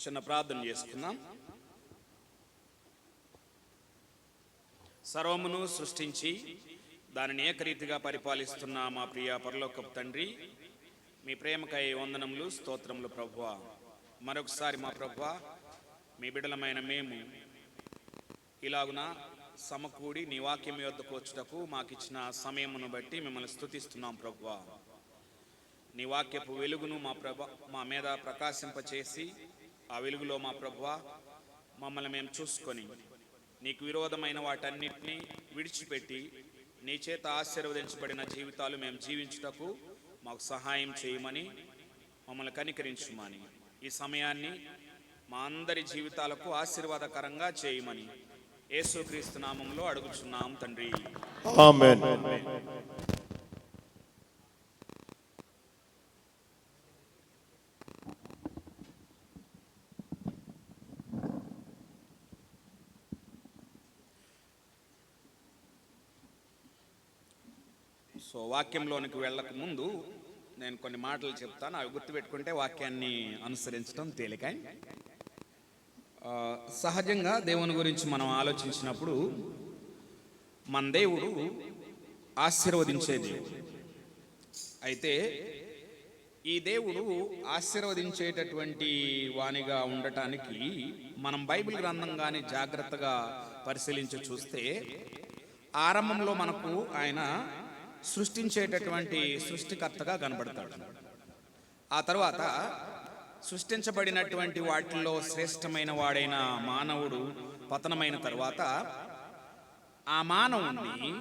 చిన్న ప్రార్థన చేసుకుందాం. సర్వమును సృష్టించి దానిని ఏకరీతిగా పరిపాలిస్తున్న మా ప్రియ పరలోకపు తండ్రి, మీ ప్రేమకై వందనములు, స్తోత్రములు ప్రభువా. మరొకసారి మా ప్రభువా, మీ బిడ్డలమైన మేము ఇలాగున సమకూడి నీ వాక్యం యొద్దకు వచ్చుటకు మాకిచ్చిన సమయమును బట్టి మిమ్మల్ని స్తుతిస్తున్నాం ప్రభువా. నీ వాక్యపు వెలుగును మా మీద ప్రకాశింపచేసి ఆ వెలుగులో మా ప్రభువా మమ్మల్ని మేము చూసుకొని నీకు విరోధమైన వాటన్నిటినీ విడిచిపెట్టి నీ చేత ఆశీర్వదించబడిన జీవితాలు మేము జీవించుటకు మాకు సహాయం చేయమని, మమ్మల్ని కనికరించుమని, ఈ సమయాన్ని మా అందరి జీవితాలకు ఆశీర్వాదకరంగా చేయమని యేసుక్రీస్తు నామములో అడుగుచున్నాం తండ్రి, ఆమేన్. సో వాక్యంలోనికి వెళ్ళక ముందు నేను కొన్ని మాటలు చెప్తాను. అవి గుర్తుపెట్టుకుంటే వాక్యాన్ని అనుసరించడం తేలిక. సహజంగా దేవుని గురించి మనం ఆలోచించినప్పుడు మన దేవుడు ఆశీర్వదించే దేవుడు. అయితే ఈ దేవుడు ఆశీర్వదించేటటువంటి వానిగా ఉండటానికి మనం బైబిల్ గ్రంథంగానే జాగ్రత్తగా పరిశీలించి చూస్తే ఆరంభంలో మనకు ఆయన సృష్టించేటటువంటి సృష్టికర్తగా కనబడతాడు. ఆ తర్వాత సృష్టించబడినటువంటి వాటిల్లో శ్రేష్టమైన వాడైన మానవుడు పతనమైన తర్వాత ఆ మానవుణ్ణి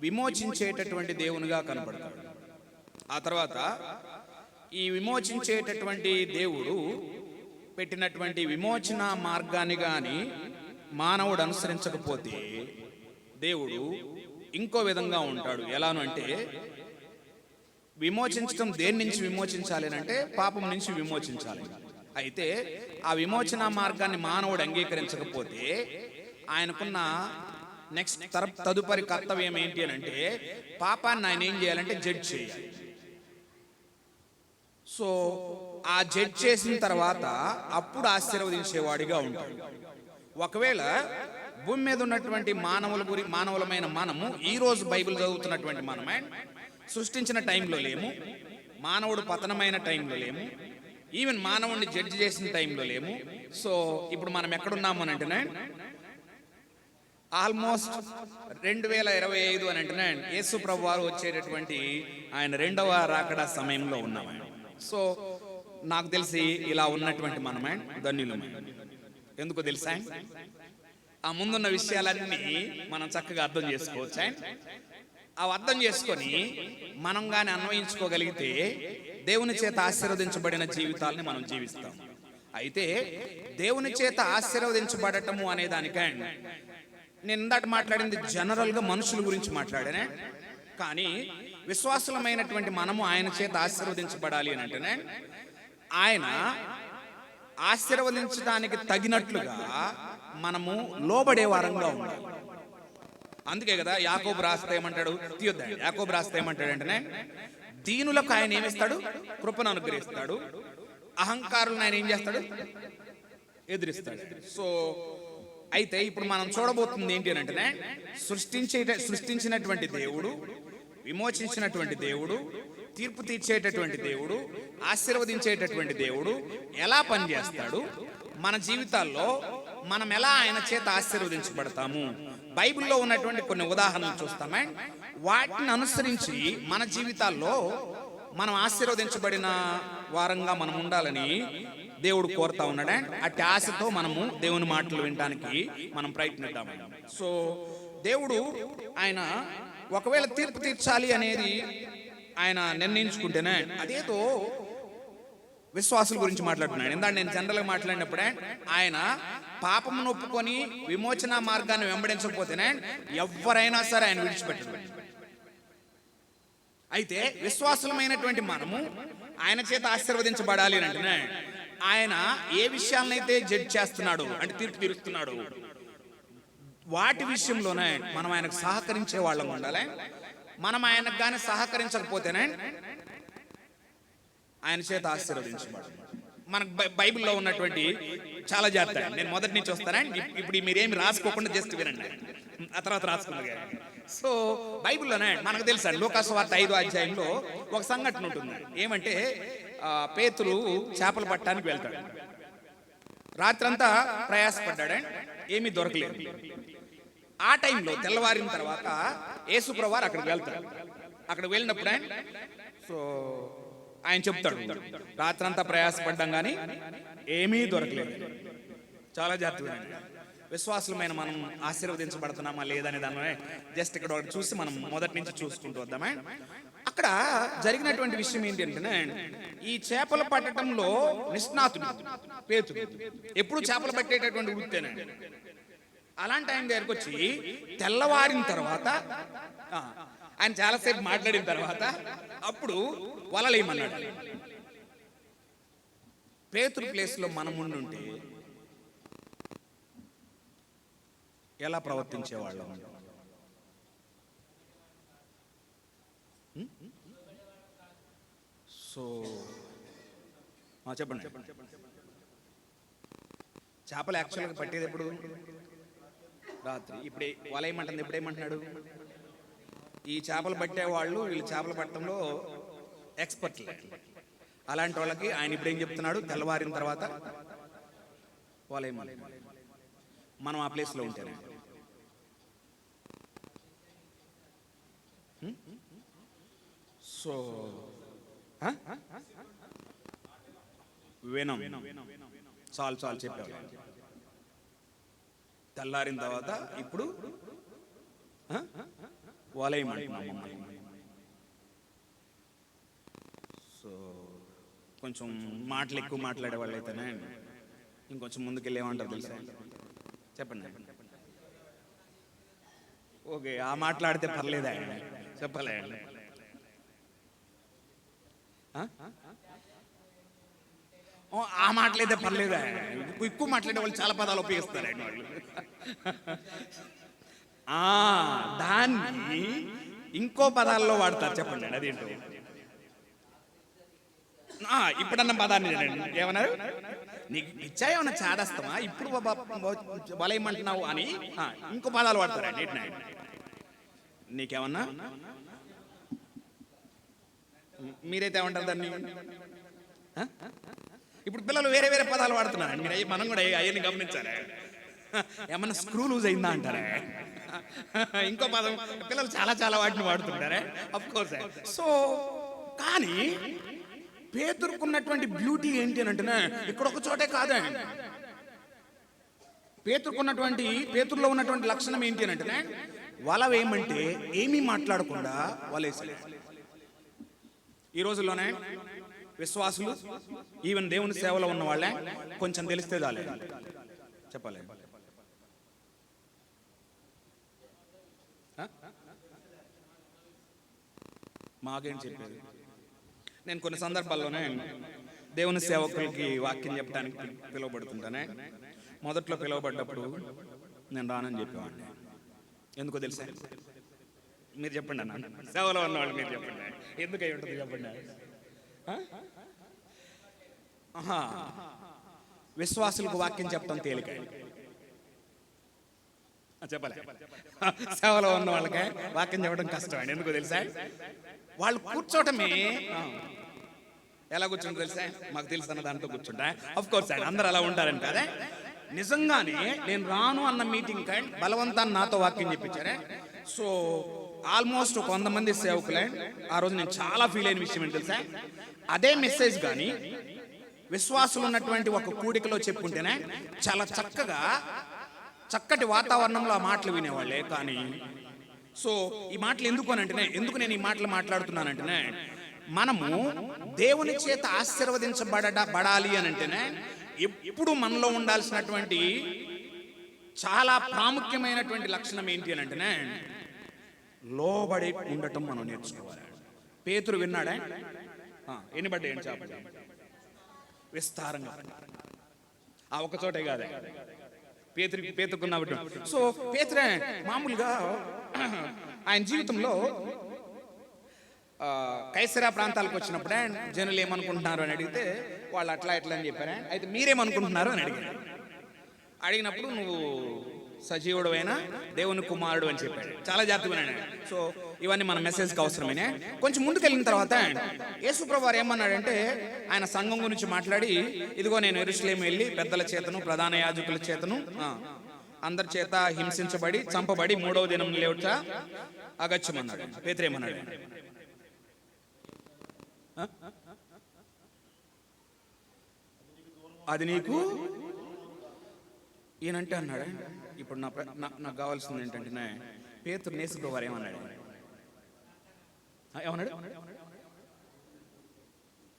విమోచించేటటువంటి దేవునిగా కనబడతాడు. ఆ తర్వాత ఈ విమోచించేటటువంటి దేవుడు పెట్టినటువంటి విమోచన మార్గాన్ని కానీ మానవుడు అనుసరించకపోతే దేవుడు ఇంకో విధంగా ఉంటాడు. ఎలాను అంటే, విమోచించడం దేని నుంచి విమోచించాలి అంటే పాపం నుంచి విమోచించాలి. అయితే ఆ విమోచన మార్గాన్ని మానవుడు అంగీకరించకపోతే ఆయనకున్న నెక్స్ట్ తదుపరి కర్తవ్యం ఏంటి అని అంటే, పాపాన్ని ఆయన ఏం చేయాలంటే జడ్జ్ చేయాలి. సో ఆ జడ్జ్ చేసిన తర్వాత అప్పుడు ఆశీర్వదించేవాడిగా ఉంటాడు. ఒకవేళ భూమి మీద ఉన్నటువంటి మానవులమైన మనము ఈ రోజు బైబిల్ చదువుతున్నటువంటి మనమే సృష్టించిన టైంలో లేము, మానవుడు పతనమైన టైంలో లేము, ఈవెన్ మానవుడిని జడ్జి చేసిన టైంలో లేము. సో ఇప్పుడు మనం ఎక్కడున్నాము అని అంటేనే ఆల్మోస్ట్ 2025 అని అంటేనే యేసు ప్రభు వారు వచ్చేటటువంటి ఆయన రెండవ రాకడా సమయంలో ఉన్నాము. సో నాకు తెలిసి ఇలా ఉన్నటువంటి మనమే ధన్యులమే. ఎందుకో తెలుసా, ఆ ముందున్న విషయాలన్నీ మనం చక్కగా అర్థం చేసుకోవచ్చు. అవి అర్థం చేసుకొని మనం కానీ అన్వయించుకోగలిగితే దేవుని చేత ఆశీర్వదించబడిన జీవితాలని మనం జీవిస్తాం. అయితే దేవుని చేత ఆశీర్వదించబడటము అనే దానికే నేను ఇందాక మాట్లాడింది జనరల్గా మనుషుల గురించి మాట్లాడానే. కానీ విశ్వాసులమైనటువంటి మనము ఆయన చేత ఆశీర్వదించబడాలి అని అంటేనే ఆయన ఆశీర్వదించడానికి తగినట్లుగా మనము లోబడే వారంగా ఉండాలి. అందుకే కదా యాకోబు రాస్తే ఏమంటాడు, తీయొద్దండి, యాకోబు రాస్తే ఏమంటాడు అంటేనే, దీనులకు ఆయన ఏమిస్తాడు, కృపను అనుగ్రహిస్తాడు, అహంకారులను ఆయన ఏం చేస్తాడు, ఎదిరిస్తాడు. సో అయితే ఇప్పుడు మనం చూడబోతుంది ఏంటి అని అంటేనే, సృష్టించినటువంటి దేవుడు, విమోచించినటువంటి దేవుడు, తీర్పు తీర్చేటటువంటి దేవుడు, ఆశీర్వదించేటటువంటి దేవుడు ఎలా పనిచేస్తాడు, మన జీవితాల్లో మనం ఎలా ఆయన చేత ఆశీర్వదించబడతాము, బైబిల్లో ఉన్నటువంటి కొన్ని ఉదాహరణలు చూస్తామే. వాటిని అనుసరించి మన జీవితాల్లో మనం ఆశీర్వదించబడిన వారంగా మనం ఉండాలని దేవుడు కోరుతా ఉన్నాడే. అట్టి ఆశతో మనము దేవుని మాటలు వినడానికి మనం ప్రయత్నిద్దాము. సో దేవుడు ఆయన ఒకవేళ తీర్పు తీర్చాలి అనేది ఆయన నిర్ణయించుకుంటేనే, అదేదో విశ్వాసుల గురించి మాట్లాడుతున్నాడు. ఎందుకంటే నేను జనరల్గా మాట్లాడినప్పుడే ఆయన పాపం నొప్పుకొని విమోచన మార్గాన్ని వెంబడించకపోతేనే ఎవరైనా సరే ఆయన విడిచిపెట్టడు. అయితే విశ్వాసులమైనటువంటి మనము ఆయన చేత ఆశీర్వదించబడాలి అని అంటేనే ఆయన ఏ విషయాలనైతే జడ్జ్ చేస్తున్నాడు అంటే తీర్పు తీరుస్తున్నాడు, వాటి విషయంలోనే మనం ఆయనకు సహకరించే వాళ్ళం ఉండాలి. మనం ఆయనకు కానీ సహకరించకపోతేనే ఆయన చేత ఆశీర్వదించబడాలి. మనకు బైబిల్లో ఉన్నటువంటి చాలా జాగ్రత్త. నేను మొదటి నుంచి వస్తానండి. ఇప్పుడు మీరేమి రాసుకోకుండా జస్ట్ వినండి, ఆ తర్వాత రాసుకున్నది. సో బైబిల్లోనే మనకు తెలుసా, లూకాసు వార్త 5వ అధ్యాయంలో ఒక సంఘటన ఉంటుంది. ఏమంటే పేతురు చేపలు పట్టడానికి వెళ్తాడు. రాత్రంతా ప్రయాసపడ్డాడు, ఏమీ దొరకలేదు. ఆ టైంలో తెల్లవారిన తర్వాత యేసుప్రభువు వారు అక్కడికి వెళ్తాడు. అక్కడికి వెళ్ళినప్పుడు సో ఆయన చెప్తాడు, రాత్రంతా ప్రయాసపడ్డాం కానీ ఏమీ దొరకలేదు. చాలా జాగ్రత్తగా విశ్వాసులమైన మనం ఆశీర్వదించబడుతున్నామా లేదనే దాన్ని జస్ట్ ఇక్కడ చూసి మనం మొదటి నుంచి చూసుకుంటూ వద్దామా. అక్కడ జరిగినటువంటి విషయం ఏంటి అంటే, ఈ చేపలు పట్టడంలో నిష్ణాతుడు పేతురు. ఎప్పుడు చేపలు పట్టేటటువంటి వృత్తేనండి. అలాంటి ఆయన దగ్గరకు వచ్చి తెల్లవారిన తర్వాత ఆయన చాలాసేపు మాట్లాడిన తర్వాత అప్పుడు వలలేయమన్నాడు. పేతురు ప్లేస్లో మనం ఉండుంటే ఎలా ప్రవర్తించేవాళ్ళం? సో చెప్పండి. చేపలు యాక్చువల్గా పట్టేది ఎప్పుడు? రాత్రి. ఇప్పుడే వలయమంటుంది. ఇప్పుడేమంటున్నాడు? ఈ చేపలు పట్టే వాళ్ళు వీళ్ళు చేపలు పట్టడంలో ఎక్స్పర్ట్లు. అలాంటి వాళ్ళకి ఆయన ఇప్పుడేం చెప్తున్నాడు? తెల్లవారిన తర్వాత వలయమని. మనం ఆ ప్లేస్లో ఉంటేనే సో వినం. చాలు చెప్పారు. తెల్లారిన తర్వాత ఇప్పుడు వలయమంటున్నాం. సో కొంచెం మాటలు ఎక్కువ మాట్లాడే వాళ్ళు అయితేనే ఇంకొంచెం ముందుకెళ్ళి ఏమంటారు తెలుసా? చెప్పండి. ఓకే, ఆ మాట్లాడితే పర్లేదా? చెప్పలే. ఆ మాటలైతే పర్లేదా? ఎక్కువ మాట్లాడే వాళ్ళు చాలా పదాలు ఉపయోగిస్తారండి వాళ్ళు. దాన్ని ఇంకో పదాల్లో వాడతారు. చెప్పండి అదేంటో. ఇప్పుడన్న పదాన్ని ఏమన్నారు? నీకు ఇచ్చా ఏమన్నా చాడస్తామా ఇప్పుడు వలయమంటున్నావు అని ఇంకో పదాలు వాడతారండి. నీకేమన్నా మీరైతే ఏమంటారు దాన్ని? ఇప్పుడు పిల్లలు వేరే వేరే పదాలు వాడుతున్నారండి. మీరు మనం కూడా అవన్నీ గమనించాలి. ఏమన్నా స్క్రూ లూజ్ అయిందా అంటారా? ఇంకో పదం పిల్లలు చాలా వాటిని వాడుతుంటారే. Of course. సో కానీ పేతురుకున్నటువంటి బ్యూటీ ఏంటి అని అంటే, ఇక్కడ ఒక చోటే కాదండి. పేతురులో ఉన్నటువంటి లక్షణం ఏంటి అని అంటే, వల వేయమంటే ఏమీ మాట్లాడకుండా వలేసలే. ఈ రోజుల్లోనే విశ్వాసులు, ఈవెన్ దేవుని సేవలో ఉన్న వాళ్ళే కొంచెం తెలిస్తే చాలే చెప్పాలి. మాకేం చెప్పేది? నేను కొన్ని సందర్భాల్లోనే దేవుని సేవకులకి వాక్యం చెప్పడానికి పిలువబడుతుంటానే. మొదట్లో పిలువబడ్డప్పుడు నేను రానని చెప్పేవాడిని. ఎందుకో తెలుసా? మీరు చెప్పండి అన్న, సేవలో ఉన్నవాళ్ళు మీరు చెప్పండి. ఎందుకై ఉంటుంది చెప్పండి. విశ్వాసులకు వాక్యం చెప్పడం తేలిక, చెప్పలే. సేవలో ఉన్న వాళ్ళకే వాక్యం చెప్పడం కష్టం అండి. ఎందుకో తెలుసా? వాళ్ళు కూర్చోటమే. ఎలా కూర్చుంటారు తెలుసా? మాకు తెలుసు అన్న దాంతో కూర్చుంటా. అఫ్ కోర్స్ అండి, అందరు అలా ఉంటారంటే అదే నిజంగానే నేను రాను అన్న మీటింగ్ కానీ బలవంతాన్ని నాతో వాక్యం చెప్పించారే. సో ఆల్మోస్ట్ 100 మంది సేవకులే. ఆ రోజు నేను చాలా ఫీల్ అయిన విషయం ఏంటి తెలుసా? అదే మెసేజ్ కానీ విశ్వాసులు ఉన్నటువంటి ఒక కూడికలో చెప్పుకుంటేనే చాలా చక్కటి వాతావరణంలో ఆ మాటలు వినేవాళ్ళే. కానీ సో ఈ మాటలు ఎందుకు నేను ఈ మాటలు మాట్లాడుతున్నానంటేనే, మనము దేవుని చేత ఆశీర్వదించబడాలి అని అంటేనే ఎప్పుడు మనలో ఉండాల్సినటువంటి చాలా ప్రాముఖ్యమైనటువంటి లక్షణం ఏంటి అని అంటేనే లోబడి ఉండటం మనం నేర్చుకోవాలి. పేతురు విన్నాడే, ఎన్ని పడ్డాయి అని చెప్పండి విస్తారంగా. ఆ ఒక చోటే కాదే పేతుకున్నప్పుడు. సో పేతురే మామూలుగా ఆయన జీవితంలో కైసరా ప్రాంతాలకు వచ్చినప్పుడే జనులు ఏమనుకుంటున్నారు అని అడిగితే వాళ్ళు అట్లా ఎట్లా అని చెప్పారా. అయితే మీరేమనుకుంటున్నారు అని అడిగినప్పుడు నువ్వు సజీవుడైన దేవుని కుమారుడు అని చెప్పాడు. చాలా జాగ్రత్తగా. సో ఇవన్నీ మన మెసేజ్కి అవసరమేనే. కొంచెం ముందుకెళ్ళిన తర్వాత యేసుప్రభువు వారు ఏమన్నాడంటే, ఆయన సంఘం గురించి మాట్లాడి, ఇదిగో నేను యెరూషలేము వెళ్ళి పెద్దల చేతను ప్రధాన యాజకుల చేతను అందరి చేత హింసించబడి చంపబడి 3వ దినం లేవుట అగత్యమన్నాడు. పేతురేమన్నాడు? అది నీకు ఈయనంటే అన్నాడు. ఇప్పుడు నాకు కావాల్సింది ఏంటంటే, పేతురు యేసుప్రభువు వారు ఏమన్నాడు?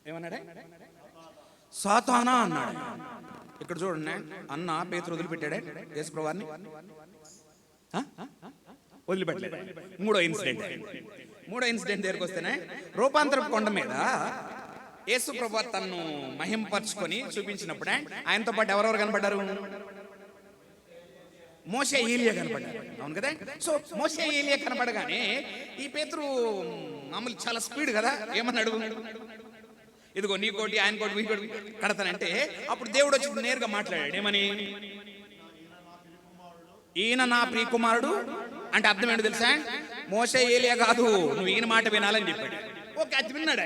ఏమన్నాడే? సాతానా అన్నాడు. ఇక్కడ చూడండి, అన్న పేతురు వదిలిపెట్టాడే యేసుప్రభువు వారిని? వదిలిపెట్టలేదు. మూడో ఇన్సిడెంట్ దగ్గరికి వస్తేనే, రూపాంతరపు కొండ మీద యేసుప్రభువు వారు తన్ను మహింపరుచుకొని చూపించినప్పుడే ఆయనతో పాటు ఎవరెవరు కనపడ్డారు? మోషే ఏలియా కనపడ్డారు. అవును కదా. సో మోషే ఏలియా కనపడగానే ఈ పేతురు మామూలు చాలా స్పీడ్ కదా, ఏమన్నాడు? ఇదిగో నీ కోటి ఆయన కోటి మీ కోటి కడతానంటే, అప్పుడు దేవుడు వచ్చి నేరుగా మాట్లాడాడు. ఏమని? ఈయన నా ప్రియ కుమారుడు. అంటే అర్థం ఏంటో తెలుసా? మోషే ఏలియా కాదు, నువ్వు ఈయన మాట వినాలని చెప్పాడు. ఓకే, అది విన్నాడు.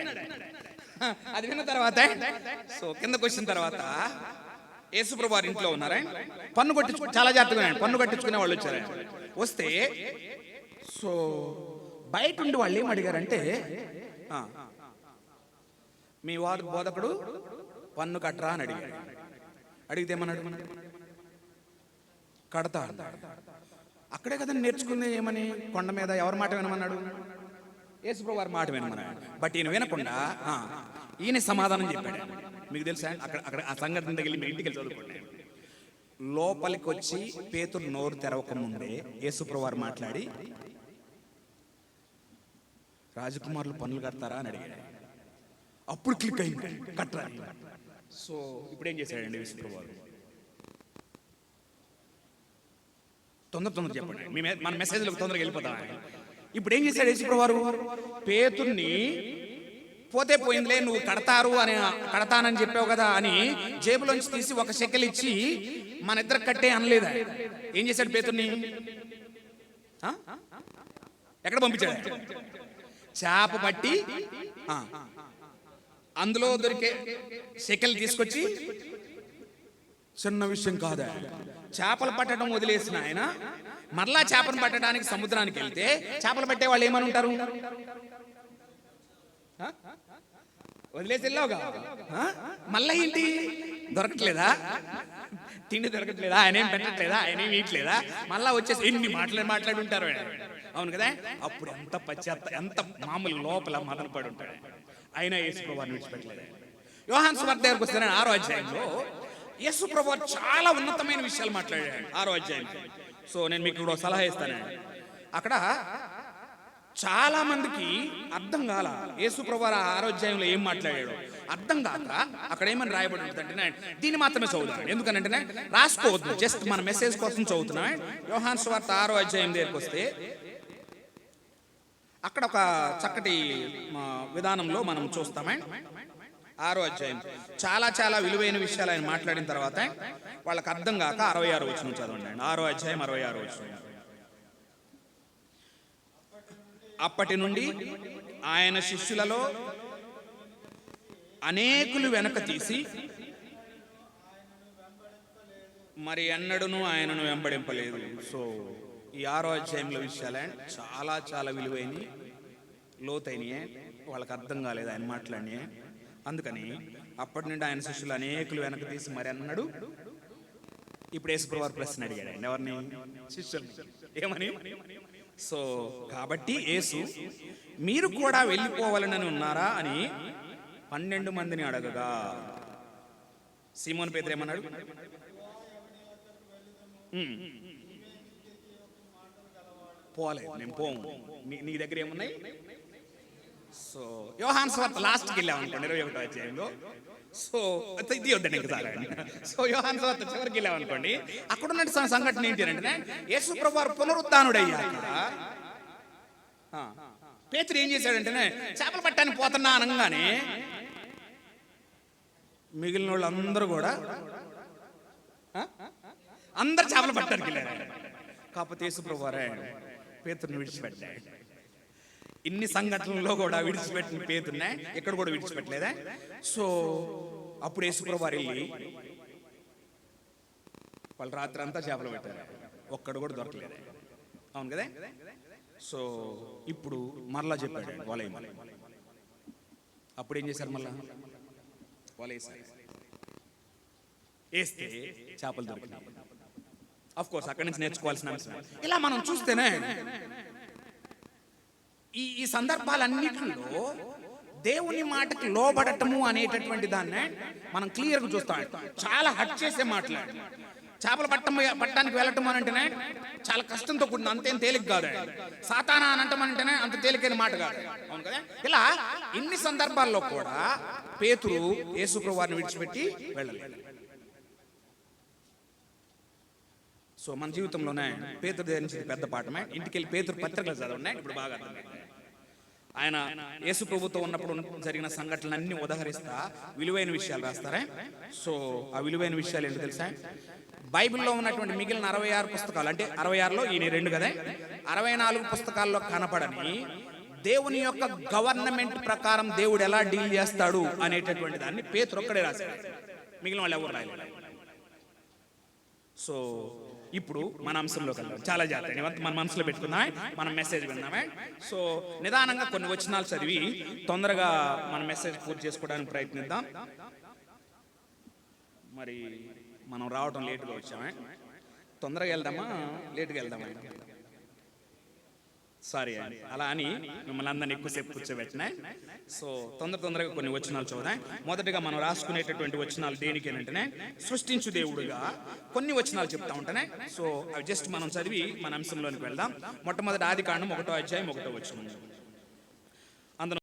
అది విన్న తర్వాత సో కిందకు వచ్చిన తర్వాత యేసుప్రభువు వారి ఇంట్లో ఉన్నారా, పన్ను కొట్టించుకుని, చాలా జాగ్రత్తగా పన్ను కట్టించుకునే వాళ్ళు వచ్చారు. వస్తే సో బయట ఉండి వాళ్ళు ఏం అడిగారంటే, మీ వారు బోధకుడు పన్ను కట్టరా అని అడిగాడు. అడిగితే ఏమన్నాడు? కడతా అన్నాడు. అక్కడే కదా నేర్చుకుంది. ఏమని? కొండ మీద ఎవరి మాట వినమన్నాడు? యేసుప్రభువు వారి మాట వినమన్నాడు. బట్ ఈయన వినకుండా ఈయన సమాధానం చెప్పాడు. మీకు తెలుసా? అక్కడ ఆ సంఘటన తగిలి మీ ఇంటికి చదువుకోండి. లోపలికి వచ్చి పేతురు నోరు తెరవక ముందే యేసుప్రభువు వారు మాట్లాడి, రాజకుమారులు పనులు కడతారా అని అడిగాడు. అప్పుడు క్లిక్ అయింది, కట్టరా. సో ఇప్పుడు ఏం చేశాడండి యేసుప్రభువు వారు? తొందర చెప్పండి, మన మెసేజ్లకు తొందరగా వెళ్ళిపోతాం. ఇప్పుడు ఏం చేశాడు యేసుప్రభువు వారు? పేతుర్ని పోతే పోయిందిలే, నువ్వు కడతానని చెప్పావు కదా అని జేబులోంచి తీసి 1 షెకెల్ ఇచ్చి మన ఇద్దరు కట్టే అనలేదా? ఏం చేశాడు పేతుర్ని? ఎక్కడ పంపించాడు? చేప పట్టి అందులో దొరికే షెకెల్ తీసుకొచ్చి, చిన్న విషయం కాదా, చేపలు పట్టడం వదిలేసిన ఆయన మరలా చేపను పట్టడానికి సముద్రానికి వెళ్తే చేపలు పట్టే వాళ్ళు ఏమని ఉంటారు? వదిలేసి వెళ్ళావుగా, మళ్ళా ఏంటి దొరకట్లేదా? తిండి దొరకట్లేదా? ఆయన ఏం పెట్టట్లేదా? ఆయన ఏం ఇట్లేదా? మళ్ళా వచ్చేసి ఎన్ని మాట్లాడి ఉంటారు. అవును కదా. అప్పుడు ఎంత మామూలు లోపల మదన పడి ఉంటాడు. అయినా యేసుప్రభువు వారిని విడిచిపెట్టలేదు. యోహాను సువార్త దగ్గరికి వస్తే 6వ అధ్యాయంలో యేసుప్రభువు వారు చాలా ఉన్నతమైన విషయాలు మాట్లాడాడు 6వ అధ్యాయంలో. సో నేను మీకు ఇప్పుడు సలహా ఇస్తాను. అక్కడ చాలా మందికి అర్థం కాల యేసుప్రభువు వారు 6వ అధ్యాయంలో ఏం మాట్లాడాడు అర్థం కాక అక్కడ ఏమని రాయబడి ఉంటుందంటే, దీన్ని మాత్రమే చదువుతాను. ఎందుకంటే రాసుకోవద్దు, జస్ట్ మన మెసేజ్ కోసం చదువుతున్నాం. యోహాను సువార్త 6వ అధ్యాయం దగ్గరికి వస్తే అక్కడ ఒక చక్కటి విధానంలో మనం చూస్తామే. 6వ అధ్యాయం చాలా విలువైన విషయాలు ఆయన మాట్లాడిన తర్వాత వాళ్ళకి అర్థం కాక 66వ వచనం చదవండి. 6వ అధ్యాయం 66వ వచనం. అప్పటి నుండి ఆయన శిష్యులలో అనేకులు వెనక తీసి మరి ఎన్నడూను ఆయనను వెంబడింపలేదు. సో ఈ 6వ అధ్యాయంలో విషయాలే చాలా విలువైనవి, లోతైనయే. వాళ్ళకి అర్థం కాలేదు ఆయన మాట్లాడినే. అందుకని అప్పటి నుండి ఆయన శిష్యులు అనేకులు వెనక తీసి మరి అన్నాడు. ఇప్పుడు యేసుప్రభువు వారు ప్రశ్న అడిగాడు ఎవరిని? శిష్యులు. ఏమని? సో కాబట్టి యేసు మీరు కూడా వెళ్ళిపోవాలని ఉన్నారా అని 12 మందిని అడగగా సీమోను పేతురు ఏమన్నాడు? పోలేదు, నేను పోము, నీ దగ్గర ఏమున్నాయి? సో యోహాను సువార్త లాస్ట్కి వెళ్ళాం అనుకోండి 21వ అధ్యాయంలో. సో ఇది వద్దండి ఇంకసారి. సో యోహాను సువార్త చివరికి వెళ్ళాం అనుకోండి, అక్కడ ఉన్న సంఘటన ఏంటి అంటే యేసుప్రభువు వారు పునరుత్థానుడయ్యాక పేతురు ఏం చేశాడంటేనే చేపలు పట్టడానికి పోతున్నా అనగానే మిగిలిన వాళ్ళు అందరూ కూడా అందరు చేపలు పట్టడానికి వెళ్ళారు. కాకపోతే యేసుప్రభు వారే పేతురుని విడిచిపెట్టాడు. ఇన్ని సంఘటనల్లో కూడా విడిచిపెట్టిన పేతురునే ఎక్కడ కూడా విడిచిపెట్టలేదా? సో అప్పుడు యేసుప్రభు వారు వెళ్ళి వాళ్ళు రాత్రి అంతా చేపలు పెట్టారు, ఒక్కడు కూడా దొరకలేదు. అవును కదా? సో ఇప్పుడు మరలా చెప్పాడు వలయమని. అప్పుడు ఏం చేశారు? మళ్ళా వలేసారు, వేస్తే చేపలు దొరికినాయి. ఆఫ్ కోర్స్ అక్కడి నుంచి నేర్చుకోవాల్సిన అంశం. ఇలా మనం చూస్తేనే ఈ సందర్భాలన్నిటిలో దేవుని మాటకి లోబడటము అనేటటువంటి దాన్ని మనం క్లియర్గా చూస్తాం. చాలా హట్ చేసే మాట్లాడు. చేపలు పట్టడానికి వెళ్ళటం అని అంటేనే చాలా కష్టంతో కూడిన, అంతేం తేలిక కాదు. సాతానా అని అంటామంటేనే అంత తేలికైన మాట కాదు. అవును కదా? ఇలా ఇన్ని సందర్భాల్లో కూడా పేతురు యేసుప్రభు వారిని విడిచిపెట్టి వెళ్ళలేదు. సో మన జీవితంలోనే పేతురు ధరించింది పెద్ద పాఠమే. ఇంటికి వెళ్ళి పేతురు పత్రికలు చదవండి, ఇప్పుడు బాగా అర్థమైంది. ఆయన యేసు ప్రభుతో ఉన్నప్పుడు జరిగిన సంఘటనలన్నీ ఉదహరిస్తా విలువైన విషయాలు రాస్తారా. సో ఆ విలువైన విషయాలు ఏంటో తెలుసా? బైబిల్లో ఉన్నటువంటి మిగిలిన 66 పుస్తకాలు, అంటే 66లో ఈయన 2 కదా, 64 పుస్తకాల్లో కనపడని దేవుని యొక్క గవర్నమెంట్ ప్రకారం దేవుడు ఎలా డీల్ చేస్తాడు అనేటటువంటి దాన్ని పేతురు ఒక్కడే రాశాడు. మిగిలిన వాళ్ళు ఎవరు రాయలేదు. సో ఇప్పుడు మన అంశంలోకి వెళ్దాం. చాలా జాగ్రత్త మన మనసులో పెట్టుకుందామే, మనం మెసేజ్ విన్నామే. సో నిదానంగా కొన్ని వచనాలు చదివి తొందరగా మన మెసేజ్ పూర్తి చేసుకోవడానికి ప్రయత్నిద్దాం. మరి మనం రావటం లేటుగా వచ్చామే, తొందరగా వెళ్దామా లేటుగా వెళ్దామా? సారీ అండి, అలా అని మిమ్మల్ని అందరినీ ఎక్కువసేపు కూర్చోబెట్టినాయి. సో తొందరగా కొన్ని వచనాలు చూద్దాం. మొదటగా మనం రాసుకునేటటువంటి వచనాలు దేనికి అంటే సృష్టించు దేవుడుగా కొన్ని వచనాలు చెప్తా ఉంటానే. సో అవి జస్ట్ మనం చదివి మన అంశంలోనికి వెళ్దాం. మొట్టమొదటి ఆదికాండం 1వ అధ్యాయం 1వ వచనం.